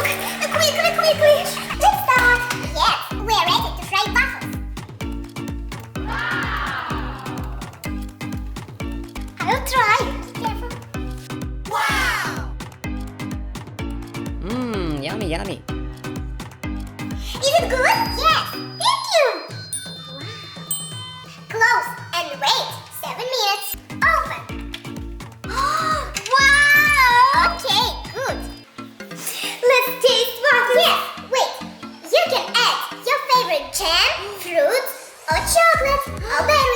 cook! Quickly! Let's start! Yes, we're ready to fry waffles. I'll try. Careful. Wow! Yummy. Is it good? Yes. Thank you. Wow. Close and wait 7 minutes. Open. Wow. Okay, good. Let's taste waffles. Yes. Wait. You can add your favorite jam, fruit, or chocolate, or berry.